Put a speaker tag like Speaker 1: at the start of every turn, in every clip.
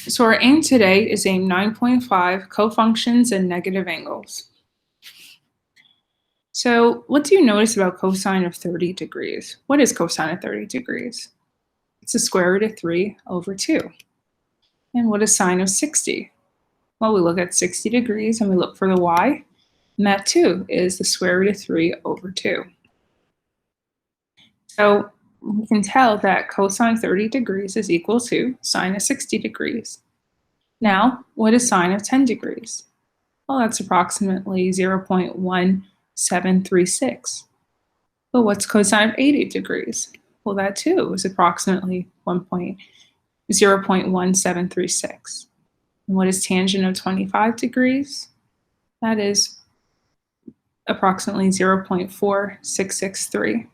Speaker 1: So our aim today is aim 9.5, cofunctions and negative angles. So what do you notice about cosine of 30 degrees? What is cosine of 30 degrees? It's the square root of 3 over 2. And what is sine of 60? Well, we look at 60 degrees and we look for the y, and that too is the square root of 3 over 2. So we can tell that cosine 30 degrees is equal to sine of 60 degrees. Now, what is sine of 10 degrees? Well, that's approximately 0.1736. But what's cosine of 80 degrees? Well, that too is approximately 0.1736. And what is tangent of 25 degrees? That is approximately 0.4663.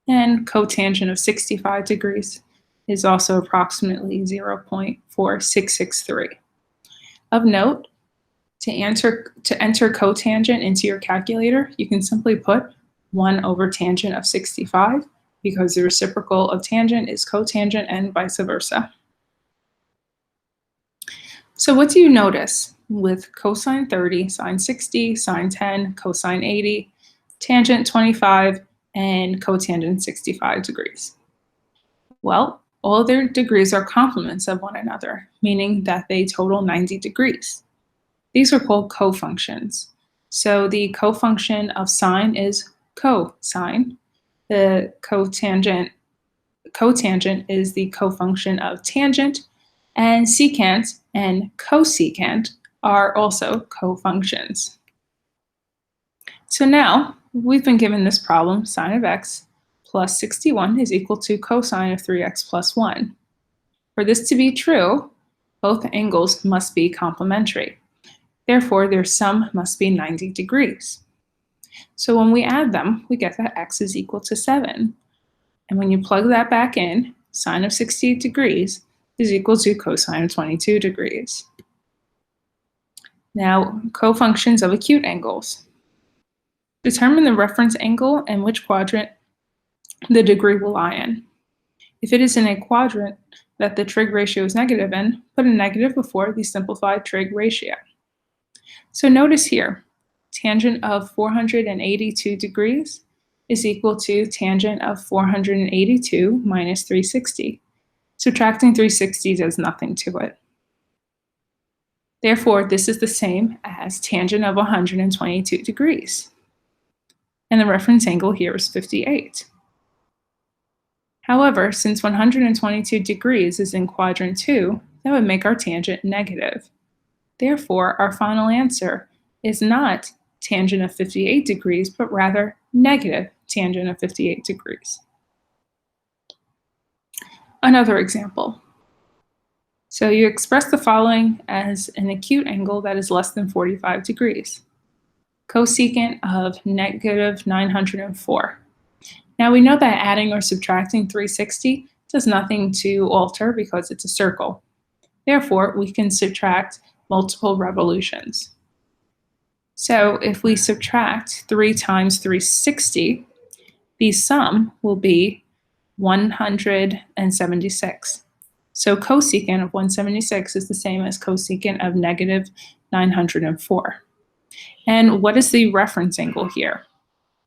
Speaker 1: And cotangent of 65 degrees is also approximately 0.4663. Of note, to enter cotangent into your calculator, you can simply put 1 over tangent of 65 because the reciprocal of tangent is cotangent and vice versa. So what do you notice with cosine 30, sine 60, sine 10, cosine 80, tangent 25, and cotangent 65 degrees? Well, all their degrees are complements of one another, meaning that they total 90 degrees. These are called cofunctions. So the cofunction of sine is cosine. The cotangent is the cofunction of tangent, and secant and cosecant are also cofunctions. So now we've been given this problem, sine of x plus 61 is equal to cosine of 3x plus 1. For this to be true, both angles must be complementary. Therefore, their sum must be 90 degrees. So when we add them, we get that x is equal to 7. And when you plug that back in, sine of 60 degrees is equal to cosine of 22 degrees. Now, cofunctions of acute angles. Determine the reference angle and which quadrant the degree will lie in. If it is in a quadrant that the trig ratio is negative in, put a negative before the simplified trig ratio. So notice here, tangent of 482 degrees is equal to tangent of 482 minus 360. Subtracting 360 does nothing to it. Therefore, this is the same as tangent of 122 degrees. And the reference angle here is 58. However, since 122 degrees is in quadrant 2, that would make our tangent negative. Therefore, our final answer is not tangent of 58 degrees, but rather negative tangent of 58 degrees. Another example. So you express the following as an acute angle that is less than 45 degrees. Cosecant of negative 904. Now we know that adding or subtracting 360 does nothing to alter because it's a circle. Therefore, we can subtract multiple revolutions. So if we subtract 3 times 360, the sum will be 176. So cosecant of 176 is the same as cosecant of negative 904. And what is the reference angle here?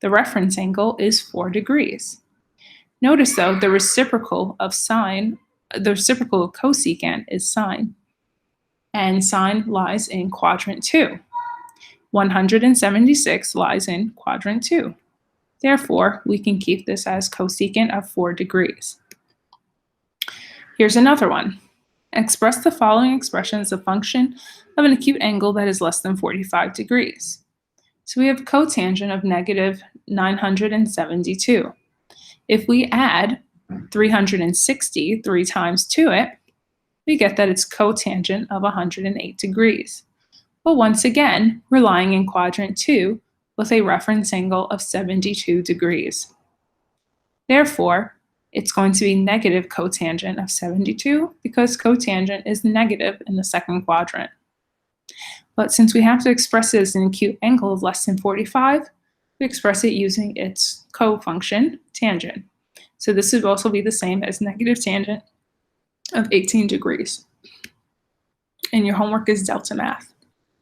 Speaker 1: The reference angle is 4 degrees. Notice though, the reciprocal of cosecant is sine. And sine lies in quadrant 2. 176 lies in quadrant 2. Therefore, we can keep this as cosecant of 4 degrees. Here's another one. Express the following expression as a function of an acute angle that is less than 45 degrees. So we have cotangent of negative 972. If we add 360 3 times to it, we get that it's cotangent of 108 degrees. But once again, we're lying in quadrant 2 with a reference angle of 72 degrees. Therefore, it's going to be negative cotangent of 72 because cotangent is negative in the second quadrant. But since we have to express it as an acute angle of less than 45, we express it using its cofunction, tangent. So this would also be the same as negative tangent of 18 degrees. and your homework is delta math.